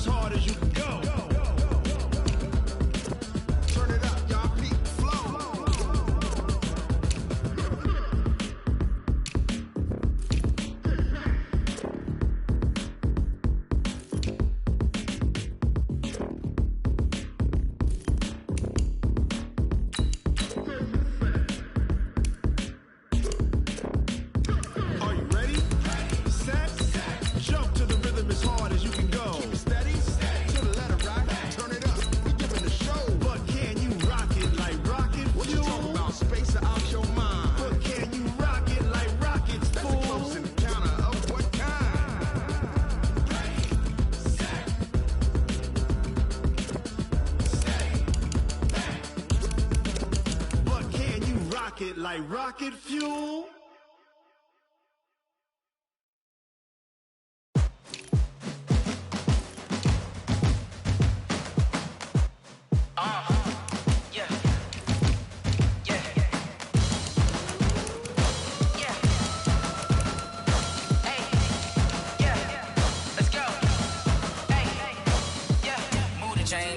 as hard as you can go. Turn it up, y'all. Peak flow. Are you ready? Set. Jump to the rhythm as hard as you can go. Keep it steady. To the letter rock. Turn it up. We giving the show. But can you rock it like rocket fuel? What you talking about? Space out your mind. But can you rock it like rockets, fool? That's a close encounter of what kind? But can you rock it like rocket fuel?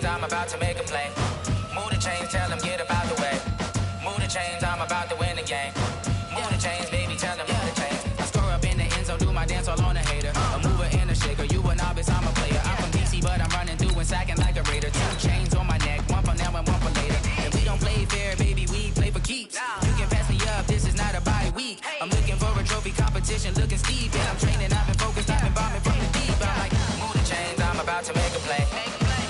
I'm about to make a play. Move the chains, tell them get up out the way. Move the chains, I'm about to win the game. Move the chains, baby, tell them move the chains. I score up in the end zone, do my dance all on a hater. A mover and a shaker, you a novice, I'm a player. I'm from DC, but I'm running through and sacking like a raider. 2 chains on my neck, one for now and one for later. And we don't play fair, baby, we play for keeps. You can pass me up, this is not a bye week. I'm looking for a trophy competition, looking steep. And I'm training, I've been focused, I've been bombing from the deep. I'm like, move the chains, I'm about to make a play.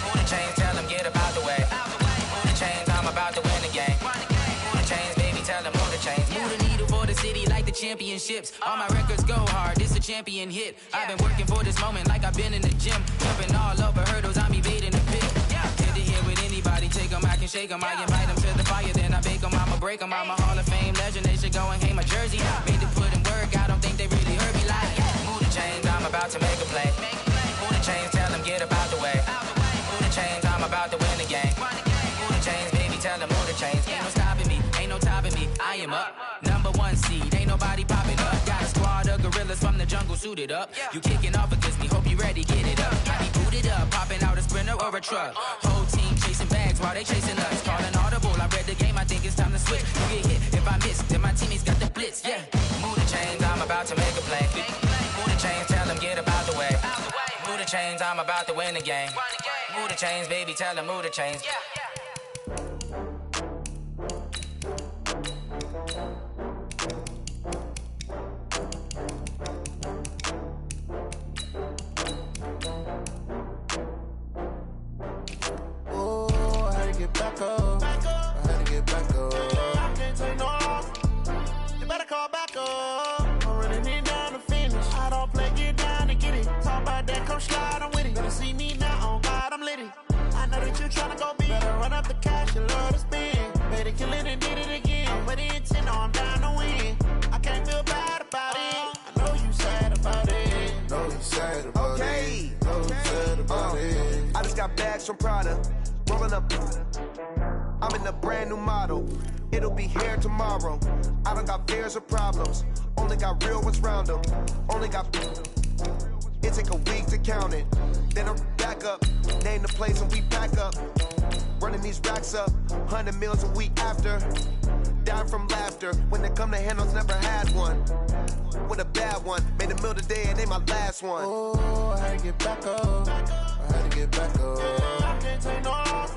Move the chains, tell them get up out the way. Move the chains, I'm about to win the game. Move the chains, baby, tell them move the chains. Move the needle for the city like the championships. All my records go hard, this a champion hit. I've been working for this moment like I've been in the gym. Jumping all over hurdles, I'm evading the pit. Head to head with anybody, take them, I can shake them. I invite them to the fire, then I bake them, I'ma break them. I'm a Hall of Fame legend, they should go and hang my jersey. Made to put in work, I don't think they really heard me like. Move the chains, I'm about to make a play. Move the chains, tell them get up out the way. Move the chains, I'm about to win the game. Move the chains, baby, tell them move the chains. Ain't no stopping me, ain't no topping me. I am up, #1 seed, ain't nobody popping up. Got a squad of gorillas from the jungle suited up. You kicking off against me, hope you ready, get it up. I be booted up, popping out a sprinter or a truck. Whole team chasing bags while they chasing us. Calling audible, I read the game, I think it's time to switch. You get hit if I miss, then my teammates got the blitz, yeah. Move the chains, I'm about to make a play. Move the chains, tell them get up out the way. Move the chains, I'm about to win the game. Move the chains, baby, tell them move the chains. Oh, I had to get back up. I had to get back up. I can't take no loss. You better call back up. I'm running it down to finish. I don't play, get down and get it. Talk about that, come slide, I'm with it. Better see me now, on God, I'm litty. I know that you tryna go big. Better run up the cash, you love to spend. Better kill it and did it again. But the intent, I'm down to win. I can't feel bad about it. I know you sad about it. Know you sad about it. Know you sad about it. I just got bags from Prada. Rolling up. I'm in a brand new model. It'll be here tomorrow. I don't got fears or problems. Only got real ones round them. Only got. It take a week to count it. Then I'm back up. Name the place and we pack up. Running these racks up. 100 meals a week after. Dying from laughter. When it come to handles, never had one. With a bad one. Made a meal today and ain't my last one. Oh, I had to get back up. I had to get back up. I can't take no loss.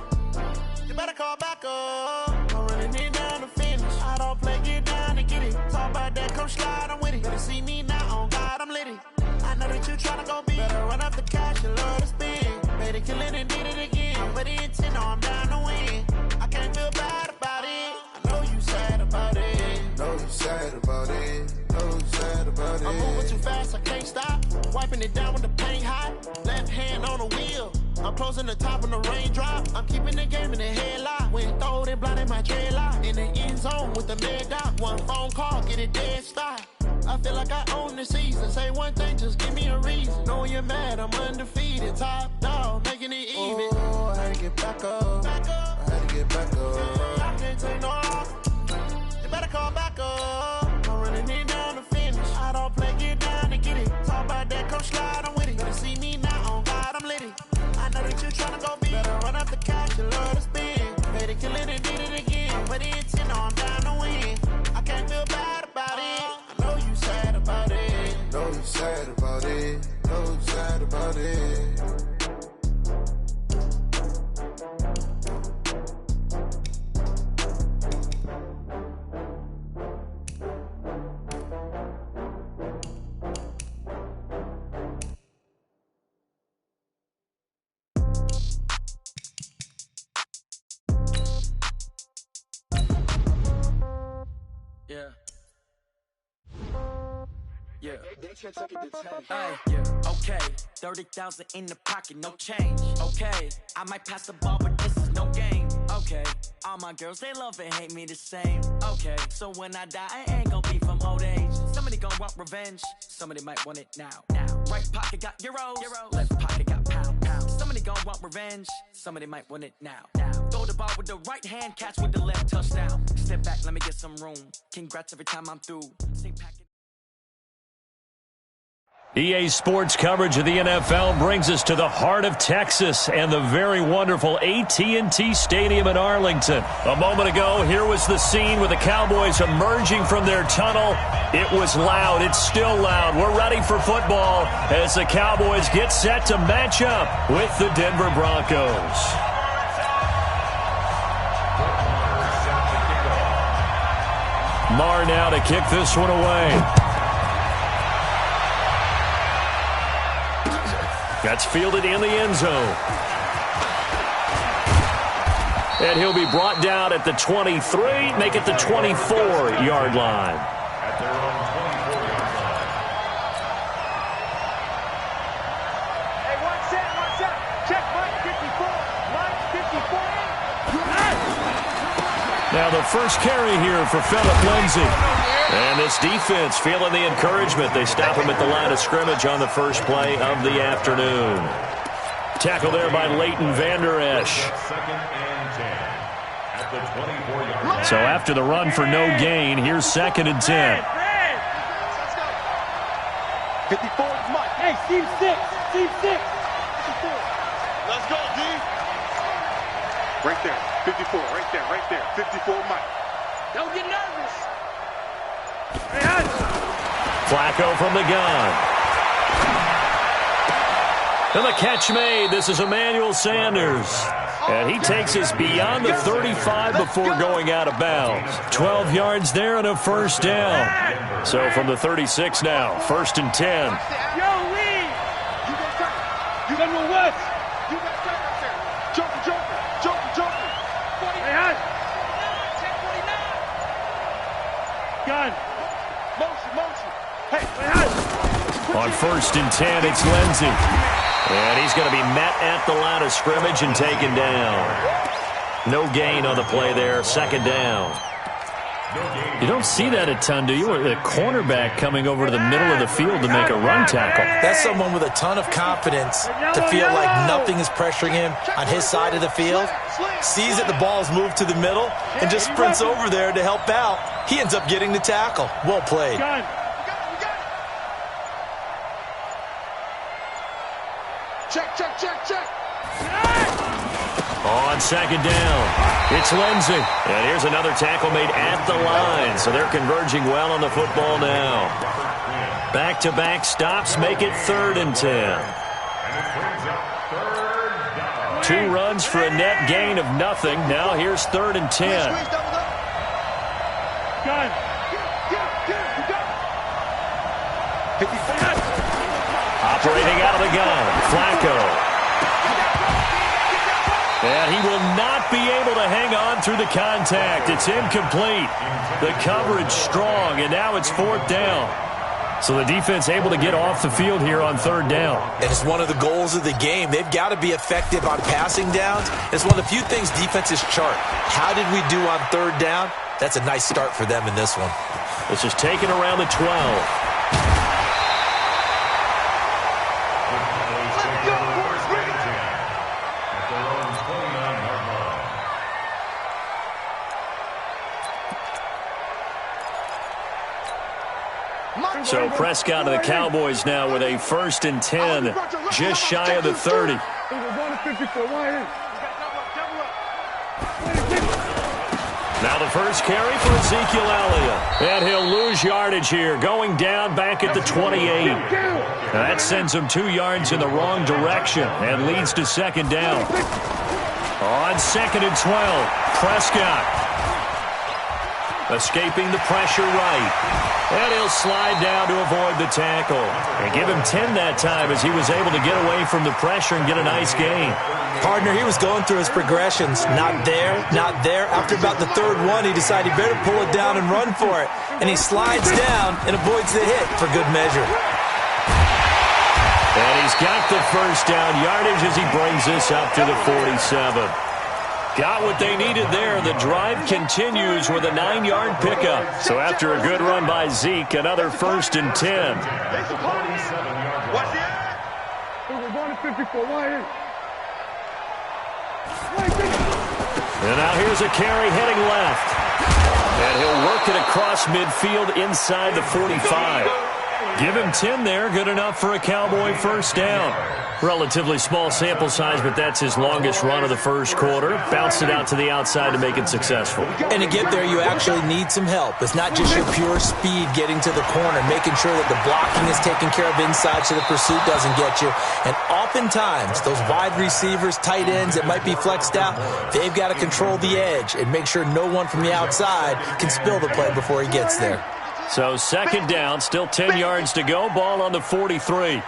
You better call back up. I'm running it down to finish. I don't play, get down and get it. Talk about that, come slide, I'm with it. Better see me now, on God, I'm litty. I know that you tryna go big. Better run up the cash, you love to spend. Better kill it and did it again. But the intent, no, I'm down to win. I can't feel bad about it. I know you sad about it. Know you sad about it. Know you sad about it. I'm moving too fast, I can't stop. Wiping it down with the paint hot. Left hand on the wheel. I'm closing the top on the raindrop. I'm keeping the game in the headlock. When throwed and blinded my dreadlock. In the end zone with the mad dot. One phone call, get it dead stop. I feel like I own the season. Say one thing, just give me a reason. Knowing you're mad, I'm undefeated. Top dog, making it even. Oh, I had to get back up. I had to get back up. I can't take no loss. You better call back up. I'm running it down to finish. I don't play, get down and get it. Talk about that, come slide, I'm with it. Better see me now, on God, I'm litty. ain't you tryna go be? Better run up the cash, you love to spend. Pay to kill it and did it again. But it's you know I'm down to win. I can't feel bad about it. I know you sad about it. Know you sad about it. Know you sad about it. Yeah. Yeah. Okay. 30,000 in the pocket, no change. Okay. I might pass the ball, but this is no game. Okay. All my girls, they love and hate me the same. Okay. So when I die, I ain't gonna be from old age. Somebody gonna want revenge. Somebody might want it now. Right pocket got euros. Left pocket got pounds. Somebody gonna want revenge. Somebody might want it now. Throw the ball with the right hand, catch with the left, touchdown. Step back, let me get some room. Congrats every time I'm through. Same packet. EA Sports coverage of the NFL brings us to the heart of Texas and the very wonderful AT&T Stadium in Arlington. A moment ago, here was the scene with the Cowboys emerging from their tunnel. It was loud. It's still loud. We're ready for football as the Cowboys get set to match up with the Denver Broncos. Marr now to kick this one away. That's fielded in the end zone. And he'll be brought down at the 23, make it the 24-yard line. At their own 24-yard line. Hey, watch out. Check Mike 54. Mike 54. Now the first carry here for Phillip Lindsay. And this defense feeling the encouragement. They stop him at the line of scrimmage on the first play of the afternoon. Tackle there by Leighton Vander Esch. Second and 10 at the 24-yard line. So after the run for no gain, here's second and 10. 54 is Mike. Hey, team 6. Let's go, D. Right there. 54, right there. 54 Mike. Don't get nervous. Flacco from the gun. And the catch made. This is Emmanuel Sanders. And he takes us beyond the 35 before going out of bounds. 12 yards there and a first down. So from the 36 now, first and 10. Yo, Lee! You got no West. You got time right there. Joker. 40. Hey, hon. 10-49. Gun. Motion. Hey, hon. On first and 10, it's Lindsay. And he's going to be met at the line of scrimmage and taken down. No gain on the play there, second down. You don't see that a ton, do you? Or the cornerback coming over to the middle of the field to make a run tackle. That's someone with a ton of confidence to feel like nothing is pressuring him on his side of the field. Sees that the ball's moved to the middle and just sprints over there to help out. He ends up getting the tackle. Well played. Check. On second down, it's Lindsay. And here's another tackle made at the line. So they're converging well on the football now. Back-to-back stops make it third and 10. 2 runs for a net gain of nothing. Now here's third and 10. Operating out of the gun, Flacco. And he will not be able to hang on through the contact. It's incomplete. The coverage strong, and now it's fourth down. So the defense able to get off the field here on third down. And it's one of the goals of the game. They've got to be effective on passing downs. It's one of the few things defenses chart. How did we do on third down? That's a nice start for them in this one. This is taken around the 12. So Prescott of the Cowboys now with a first and 10, just shy of the 30. Now the first carry for Ezekiel Elliott. And he'll lose yardage here, going down back at the 28. Now that sends him 2 yards in the wrong direction and leads to second down. On 2nd and 12, Prescott. Escaping the pressure right. And he'll slide down to avoid the tackle. And give him 10 that time as he was able to get away from the pressure and get a nice gain. Partner, he was going through his progressions. Not there, not there. After about the 3rd one, he decided he better pull it down and run for it. And he slides down and avoids the hit for good measure. And he's got the first down yardage as he brings this up to the 47. Got what they needed there. The drive continues with a 9-yard pickup. So after a good run by Zeke, another 1st and 10. Watch it. We're going to 54. And now here's a carry heading left. And he'll work it across midfield inside the 45. Give him 10 there. Good enough for a Cowboy first down. Relatively small sample size, but that's his longest run of the first quarter. Bounced it out to the outside to make it successful. And to get there, you actually need some help. It's not just your pure speed getting to the corner, making sure that the blocking is taken care of inside so the pursuit doesn't get you. And oftentimes, those wide receivers, tight ends that might be flexed out, they've got to control the edge and make sure no one from the outside can spill the play before he gets there. So second down, still 10 yards to go. Ball on the 43.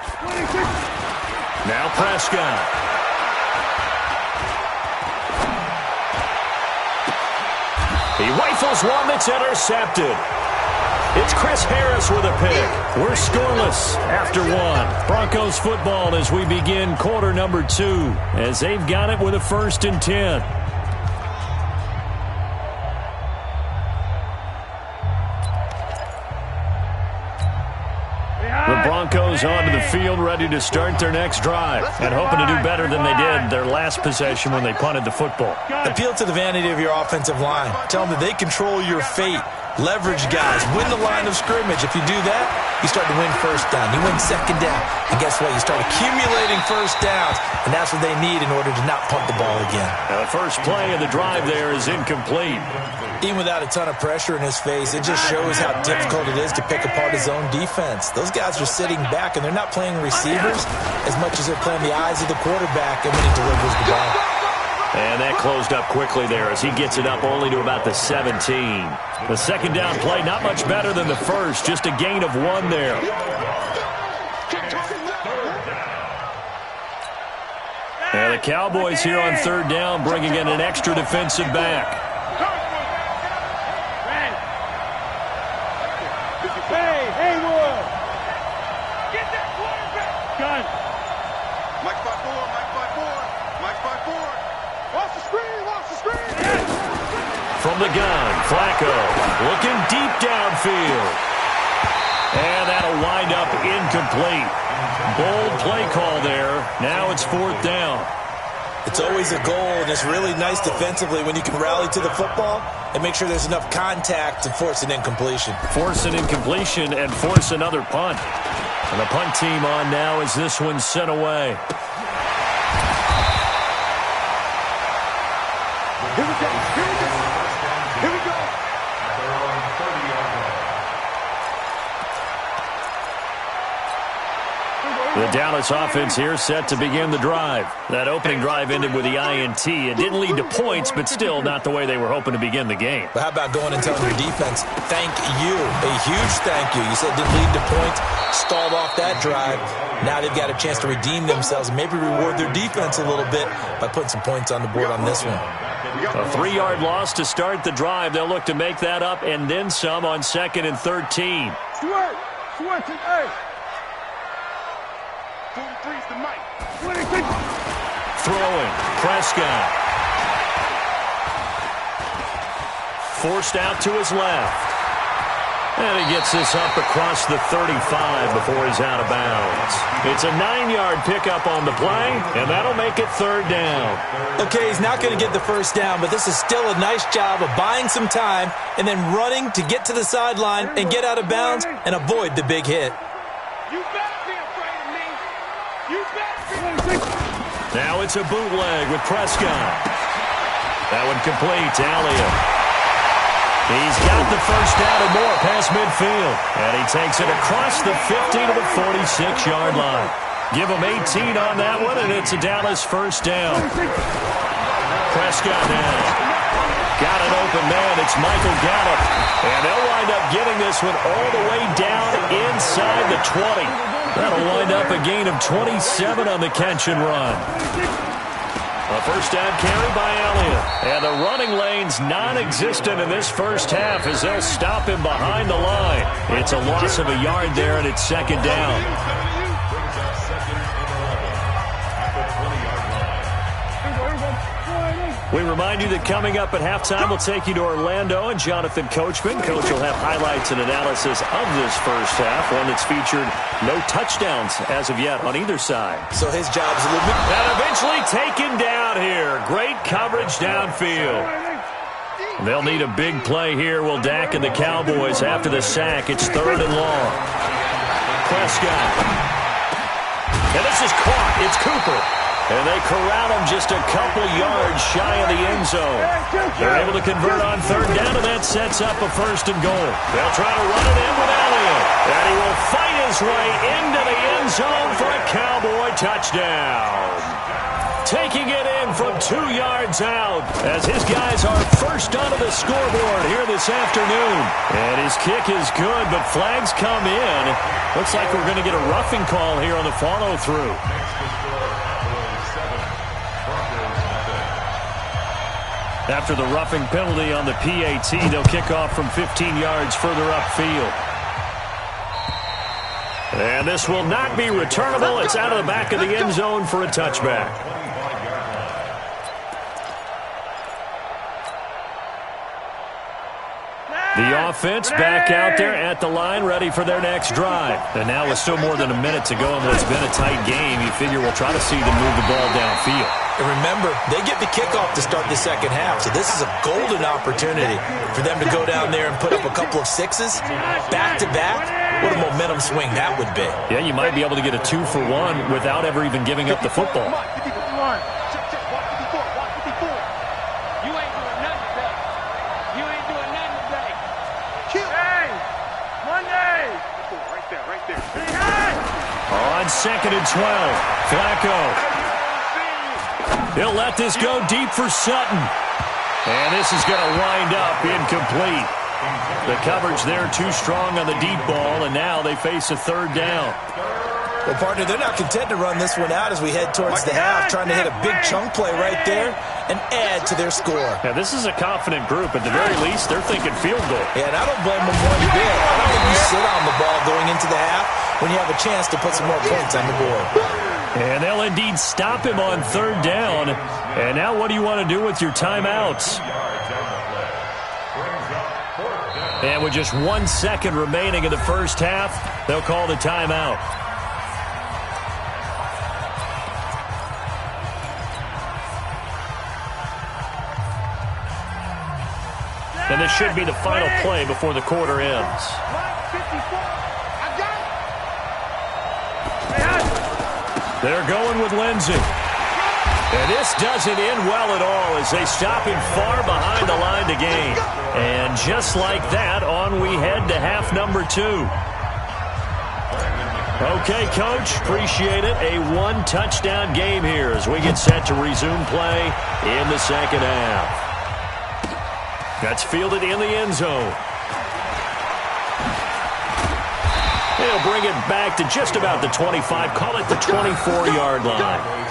Now Prescott. He rifles one that's intercepted. It's Chris Harris with a pick. We're scoreless after 1. Broncos football as we begin quarter number 2, as they've got it with a 1st and 10. The Broncos onto the field, ready to start their next drive, and hoping to do better than they did their last possession when they punted the football. Appeal to the vanity of your offensive line. Tell them that they control your fate. Leverage guys. Win the line of scrimmage. If you do that, you start to win first down. You win second down. And guess what? You start accumulating first downs, and that's what they need in order to not punt the ball again. Now the first play of the drive there is incomplete. Even without a ton of pressure in his face, it just shows how difficult it is to pick apart his own defense. Those guys are sitting back, and they're not playing receivers as much as they're playing the eyes of the quarterback and when he delivers the ball. And that closed up quickly there as he gets it up only to about the 17. The second down play, not much better than the first, just a gain of 1 there. And the Cowboys here on 3rd down, bringing in an extra defensive back. From the gun, Flacco looking deep downfield. And that'll wind up incomplete. Bold play call there. Now it's 4th down. It's always a goal, and it's really nice defensively when you can rally to the football and make sure there's enough contact to force an incompletion. Force an incompletion and force another punt. And the punt team on now as this one's sent away. Here we go. Here we go. The Dallas offense here set to begin the drive. That opening drive ended with the INT. It didn't lead to points, but still not the way they were hoping to begin the game. But how about going and telling your defense, thank you, a huge thank you. You said it didn't lead to points, stalled off that drive. Now they've got a chance to redeem themselves and maybe reward their defense a little bit by putting some points on the board on this one. A 3-yard loss to start the drive. They'll look to make that up and then some on 2nd and 13. Throwing, Prescott. Forced out to his left. And he gets this up across the 35 before he's out of bounds. It's a 9-yard pickup on the play, and that'll make it 3rd down. Okay, he's not going to get the first down, but this is still a nice job of buying some time and then running to get to the sideline and get out of bounds and avoid the big hit. You better be afraid of me. You better be. Now it's a bootleg with Prescott. That one complete to Elliott. He's got the first down and more past midfield. And he takes it across the 50 to the 46-yard line. Give him 18 on that one, and it's a Dallas first down. Prescott now. Got an open man. It's Michael Gallup. And they'll wind up getting this one all the way down inside the 20. That'll wind up a gain of 27 on the catch and run. A first down carry by Elliott. And the running lane's non-existent in this first half as they'll stop him behind the line. It's a loss of a yard there, and it's second down. We remind you that coming up at halftime, we'll take you to Orlando and Jonathan Coachman. Coach will have highlights and analysis of this first half, one that's featured no touchdowns as of yet on either side. So his job's a little bit... And eventually taken down here. Great coverage downfield. They'll need a big play here. Will Dak and the Cowboys after the sack. It's third and long. Prescott. And this is caught. It's Cooper. And they corral him just a couple yards shy of the end zone. They're able to convert on third down, and that sets up a first and goal. They'll try to run it in with Elliott. And he will fight his way into the end zone for a Cowboy touchdown. Taking it in from 2 yards out as his guys are first onto the scoreboard here this afternoon. And his kick is good, but flags come in. Looks like we're going to get a roughing call here on the follow-through. After the roughing penalty on the PAT, they'll kick off from 15 yards further upfield. And this will not be returnable. It's out of the back of the end zone for a touchback. The offense back out there at the line, ready for their next drive. And now with still more than a minute to go in what's been a tight game, you figure we'll try to see them move the ball downfield. And remember, they get the kickoff to start the second half, so this is a golden opportunity for them to go down there and put up a couple of sixes back-to-back. What a momentum swing that would be. Yeah, you might be able to get a 2-for-1 without ever even giving up the football. On second and 12, Flacco. He'll let this go deep for Sutton. And this is going to wind up incomplete. The coverage there too strong on the deep ball, and now they face a third down. Well, partner, they're not content to run this one out as we head towards the half, trying to hit a big chunk play right there and add to their score. Yeah, this is a confident group. At the very least, they're thinking field goal. Yeah, and I don't blame them one bit. I don't think you sit on the ball going into the half when you have a chance to put some more points on the board. And they'll indeed stop him on third down. And now what do you want to do with your timeouts? And with just 1 second remaining in the first half, they'll call the timeout. And this should be the final play before the quarter ends. They're going with Lindsey. And this doesn't end well at all as they stop him far behind the line to gain. And just like that, on we head to half number 2. Okay, Coach, appreciate it. A one-touchdown game here as we get set to resume play in the second half. That's fielded in the end zone. They'll bring it back to just about the 25. Call it the 24-yard line.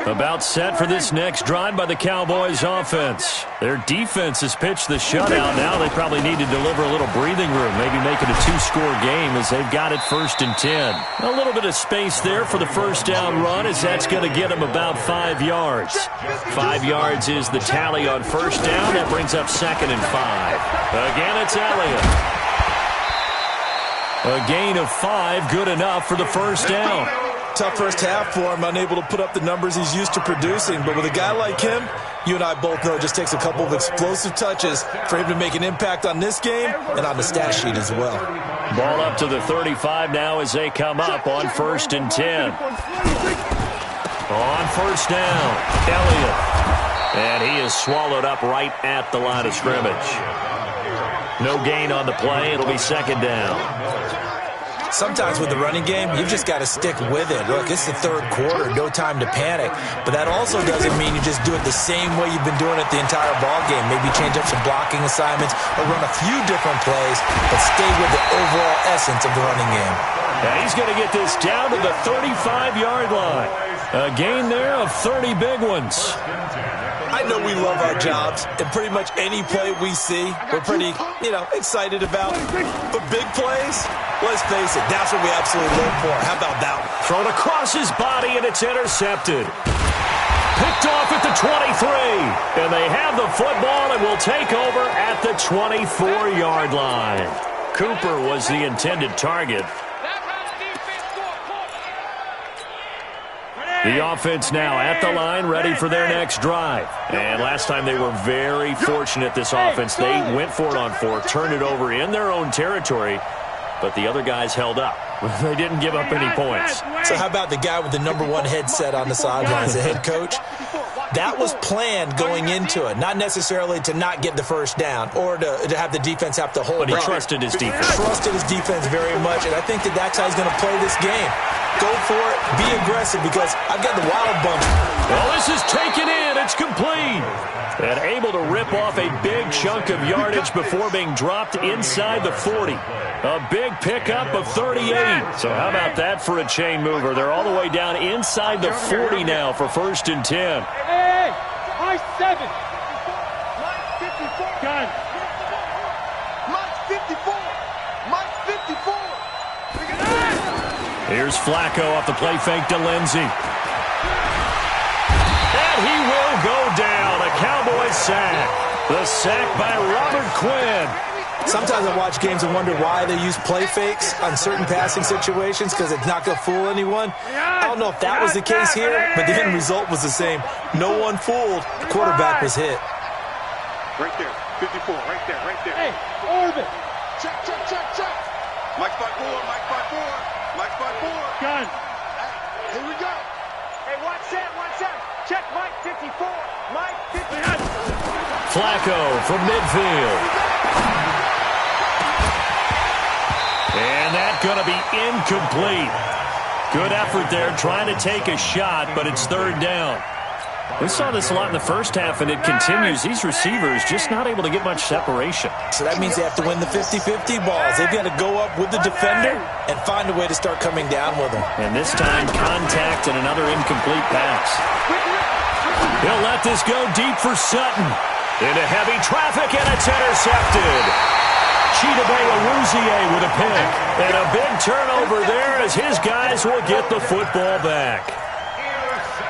About set for this next drive by the Cowboys offense. Their defense has pitched the shutout. Now they probably need to deliver a little breathing room, maybe make it a 2-score game as they've got it 1st and 10. A little bit of space there for the first down run as that's going to get them about 5 yards. 5 yards is the tally on first down. That brings up 2nd and 5. Again, it's Elliott. A gain of 5, good enough for the first down. Tough first half for him, unable to put up the numbers he's used to producing. But with a guy like him, you and I both know it just takes a couple of explosive touches for him to make an impact on this game and on the stat sheet as well. Ball up to the 35 now as they come up on 1st and 10. On first down, Elliott. And he is swallowed up right at the line of scrimmage. No gain on the play. It'll be 2nd down. Sometimes with the running game, you've just got to stick with it. Look, it's the 3rd quarter, no time to panic. But that also doesn't mean you just do it the same way you've been doing it the entire ball game. Maybe change up some blocking assignments or run a few different plays, but stay with the overall essence of the running game. Now he's going to get this down to the 35-yard line. A gain there of 30 big ones. I know we love our jobs, and pretty much any play we see, we're pretty, excited about. But big plays, let's face it, that's what we absolutely live for. How about that one? Thrown across his body, and it's intercepted. Picked off at the 23. And they have the football and will take over at the 24-yard line. Cooper was the intended target. The offense now at the line, ready for their next drive. And last time they were very fortunate, this offense. They went for it on 4, turned it over in their own territory, but the other guys held up. They didn't give up any points. So how about the guy with the #1 headset on the sidelines, the head coach? That was planned going into it, not necessarily to not get the first down or to have the defense have to hold. But he trusted his defense. Trusted his defense very much, and I think that's how he's going to play this game. Go for it, be aggressive, because I've got the wild bunch. Well, this is taken in. It's complete. And able to rip off a big chunk of yardage before being dropped inside the 40. A big pickup of 38. So how about that for a chain mover? They're all the way down inside the 40 now for 1st and 10. Hey, Mike 7. Mike 54. Gun. Mike 54. Mike 54. Here's Flacco off the play fake to Lindsey. And he will go down. A Cowboys sack. The sack by Robert Quinn. Sometimes I watch games and wonder why they use play fakes on certain passing situations, because it's not going to fool anyone. I don't know if that was the case here, but the end result was the same. No one fooled. The quarterback was hit. Right there. 54. Right there. Right there. Hey, Orbit. Check, check, check, check. Mike 5-4. Mike 5-4. Mike 5-4. Gun. Hey, here we go. Hey, watch that. Check Mike 54. Mike 54. Flacco from midfield. And that's going to be incomplete. Good effort there trying to take a shot, but it's 3rd down. We saw this a lot in the first half, and it continues. These receivers just not able to get much separation. So that means they have to win the 50-50 balls. They've got to go up with the defender and find a way to start coming down with them. And this time, contact and another incomplete pass. He'll let this go deep for Sutton. Into heavy traffic, and it's intercepted. Chidobe with a pick. And a big turnover there as his guys will get the football back.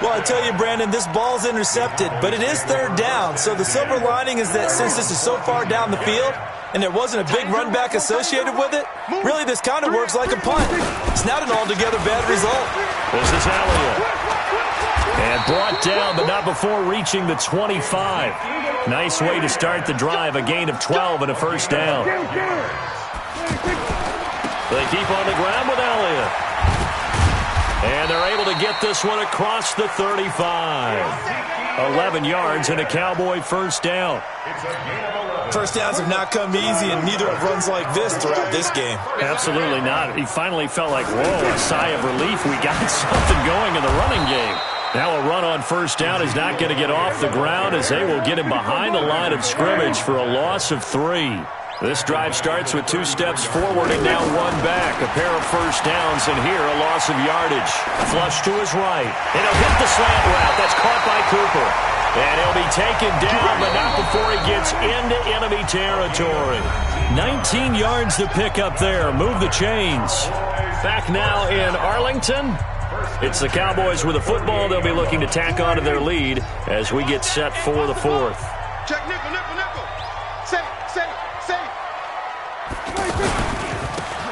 Well, I tell you, Brandon, this ball's intercepted, but it is 3rd down. So the silver lining is that since this is so far down the field and there wasn't a big run back associated with it, really this kind of works like a punt. It's not an altogether bad result. This is Elliott. And brought down, but not before reaching the 25. Nice way to start the drive, a gain of 12 and a 1st down. They keep on the ground with Elliott. And they're able to get this one across the 35. 11 yards and a Cowboy 1st down. First downs have not come easy, and neither have runs like this throughout this game. Absolutely not. He finally felt like, whoa, a sigh of relief. We got something going in the running game. Now a run on 1st down is not going to get off the ground as they will get him behind the line of scrimmage for a loss of 3. This drive starts with 2 steps forward and now 1 back. A pair of 1st downs, and here a loss of yardage. Flush to his right. And he'll hit the slant route. That's caught by Cooper. And he'll be taken down, but not before he gets into enemy territory. 19 yards to pick up there. Move the chains. Back now in Arlington. It's the Cowboys with the football. They'll be looking to tack on to their lead as we get set for the 4th. Check nickel, nickel, nickel. Safe.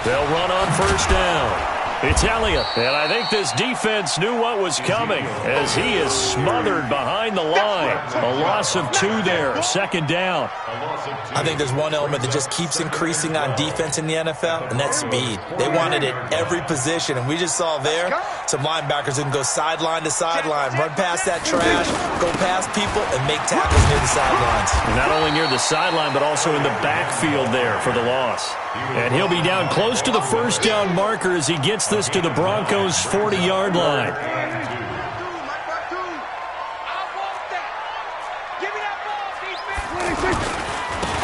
They'll run on 1st down. It's Elliott, and I think this defense knew what was coming as he is smothered behind the line. A loss of 2 there, 2nd down. I think there's one element that just keeps increasing on defense in the NFL, and that's speed. They want it at every position, and we just saw there some linebackers who can go sideline to sideline, run past that trash, go past people, and make tackles near the sidelines. Not only near the sideline, but also in the backfield there for the loss. And he'll be down close to the 1st down marker as he gets this to the Broncos' 40-yard line.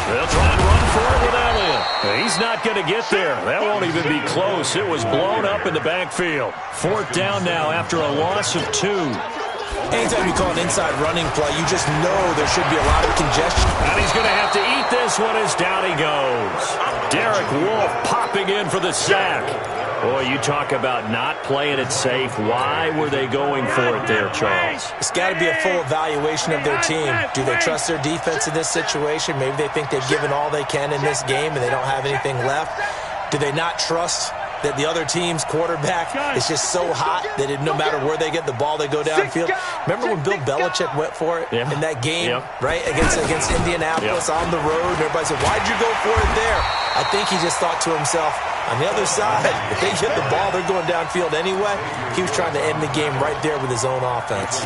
They'll try and run for it with Elliott. He's not going to get there. That won't even be close. It was blown up in the backfield. 4th down now after a loss of 2. Anytime you call an inside running play, you just know there should be a lot of congestion. And he's going to have to eat this one as down he goes. Derek Wolfe popping in for the sack. Boy, you talk about not playing it safe. Why were they going for it there, Charles? It's got to be a full evaluation of their team. Do they trust their defense in this situation? Maybe they think they've given all they can in this game and they don't have anything left. Do they not trust that the other team's quarterback is just so hot that no matter where they get the ball, they go downfield? Remember when Bill Belichick went for it in that game, right, against Indianapolis on the road? And everybody said, why'd you go for it there? I think he just thought to himself, on the other side, if they get the ball, they're going downfield anyway. He was trying to end the game right there with his own offense.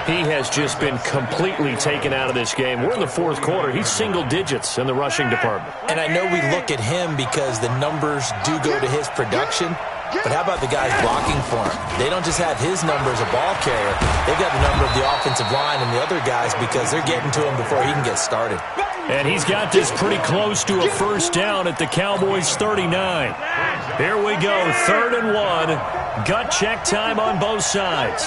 He has just been completely taken out of this game. We're in the 4th quarter. He's single digits in the rushing department. And I know we look at him because the numbers do go to his production, but how about the guys blocking for him? They don't just have his number as a ball carrier. They've got the number of the offensive line and the other guys because they're getting to him before he can get started. And he's got this pretty close to a 1st down at the Cowboys' 39. Here we go, 3rd and 1. Gut check time on both sides.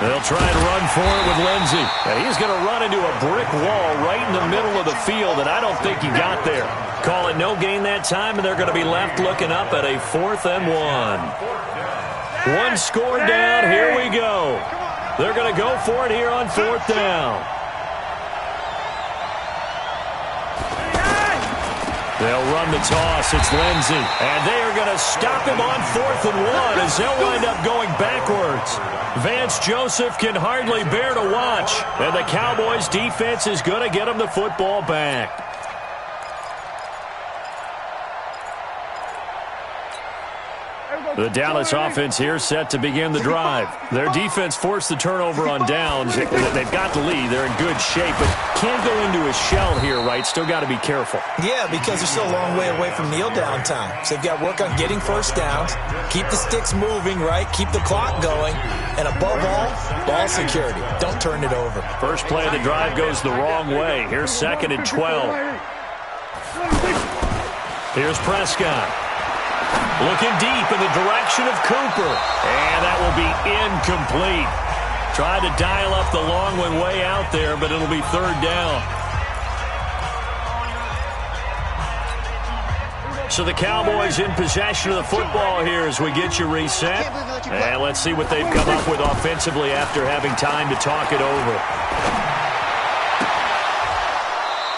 They'll try and run for it with Lindsey. And he's going to run into a brick wall right in the middle of the field, and I don't think he got there. Call it no gain that time, and they're going to be left looking up at a 4th and 1. 1 score down. Here we go. They're going to go for it here on 4th down. They'll run the toss. It's Lindsey. And they are going to stop him on 4th and 1 as they'll wind up going backwards. Vance Joseph can hardly bear to watch. And the Cowboys defense is going to get him the football back. The Dallas offense here set to begin the drive. Their defense forced the turnover on downs. They've got the lead. They're in good shape, but can't go into a shell here, right? Still got to be careful. Yeah, because they're still a long way away from kneel down time. So they've got to work on getting 1st downs, keep the sticks moving, right? Keep the clock going. And above all, ball security. Don't turn it over. First play of the drive goes the wrong way. Here's 2nd and 12. Here's Prescott. Looking deep in the direction of Cooper. And that will be incomplete. Tried to dial up the long one way out there, but it'll be 3rd down. So the Cowboys in possession of the football here as we get you reset. And let's see what they've come up with offensively after having time to talk it over.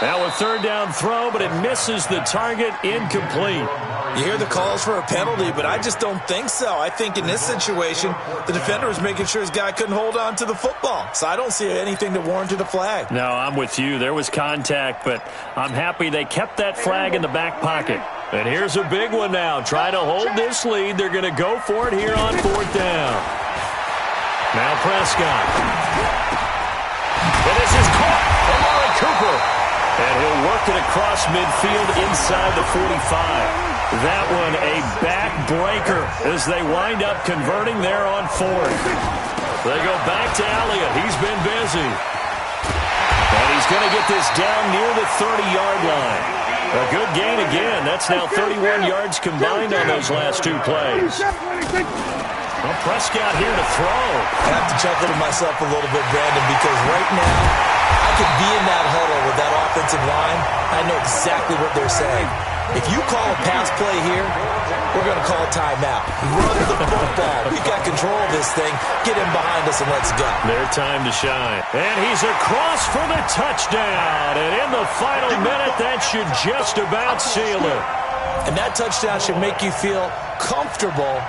Now a 3rd down throw, but it misses the target, incomplete. You hear the calls for a penalty, but I just don't think so. I think in this situation, the defender was making sure his guy couldn't hold on to the football. So I don't see anything that warranted a flag. No, I'm with you. There was contact, but I'm happy they kept that flag in the back pocket. And here's a big one now. Try to hold this lead. They're going to go for it here on 4th down. Now Prescott. And this is caught. Amari Cooper. And he'll work it across midfield inside the 45. That one a backbreaker as they wind up converting there on 4th. They go back to Elliott. He's been busy. And he's going to get this down near the 30-yard line. A good gain again. That's now 31 yards combined on those last 2 plays. Well, Prescott here to throw. I have to chuckle to myself a little bit, Brandon, because right now I could be in that huddle with that offensive line. I know exactly what they're saying. If you call a pass play here, we're going to call a timeout. Run the football. We've got control of this thing. Get him behind us and let's go. Their time to shine. And he's across for the touchdown. And in the final minute, that should just about seal it. And that touchdown should make you feel comfortable.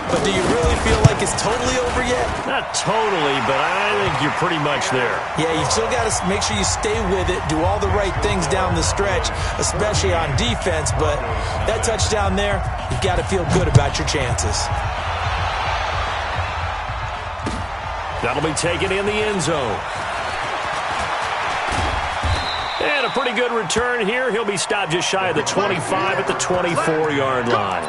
But do you really feel like it's totally over yet? Not totally, but I think you're pretty much there. Yeah, you still got to make sure you stay with it, do all the right things down the stretch, especially on defense. But that touchdown there, you've got to feel good about your chances. That'll be taken in the end zone. And a pretty good return here. He'll be stopped just shy of the 25 at the 24-yard line.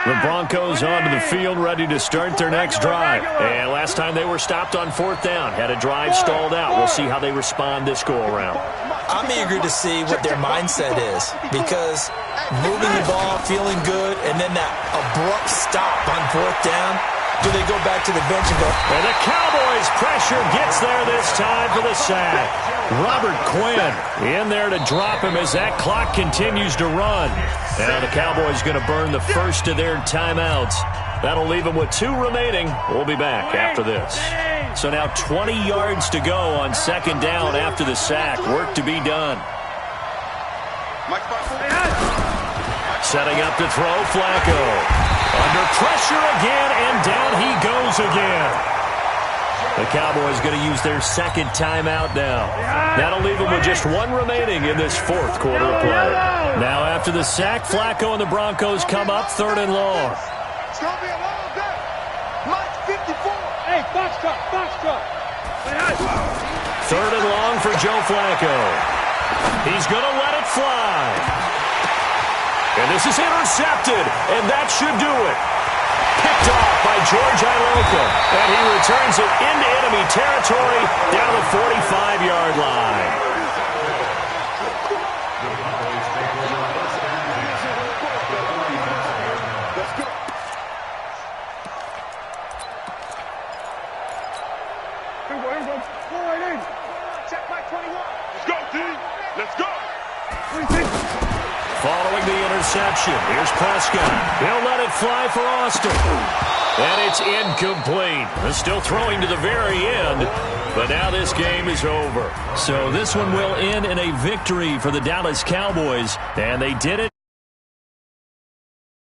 The Broncos onto the field, ready to start their next drive. And last time they were stopped on 4th down, had a drive stalled out. We'll see how they respond this go-around. I'm eager to see what their mindset is, because moving the ball, feeling good, and then that abrupt stop on 4th down, do they go back to the bench and go? And the Cowboys' pressure gets there this time for the sack. Robert Quinn in there to drop him as that clock continues to run. Now the Cowboys going to burn the first of their timeouts. That'll leave them with 2 remaining. We'll be back after this. So now 20 yards to go on 2nd down after the sack. Work to be done. Setting up to throw, Flacco. Under pressure again, and down he goes again. The Cowboys going to use their 2nd timeout now. That'll leave them with just 1 remaining in this 4th quarter of play. Now after the sack, Flacco and the Broncos come up 3rd and long. It's going to be a long day. Mike 54. Hey, box truck. 3rd and long for Joe Flacco. He's going to let it fly. And this is intercepted, and that should do it. Picked off by George Iloka, and he returns it into enemy territory down the 45-yard line. Check my 21. Let's go, D. Let's go. Following the interception, here's Prescott. He'll let it fly for Austin. And it's incomplete. They're still throwing to the very end, but now this game is over. So this one will end in a victory for the Dallas Cowboys, and they did it.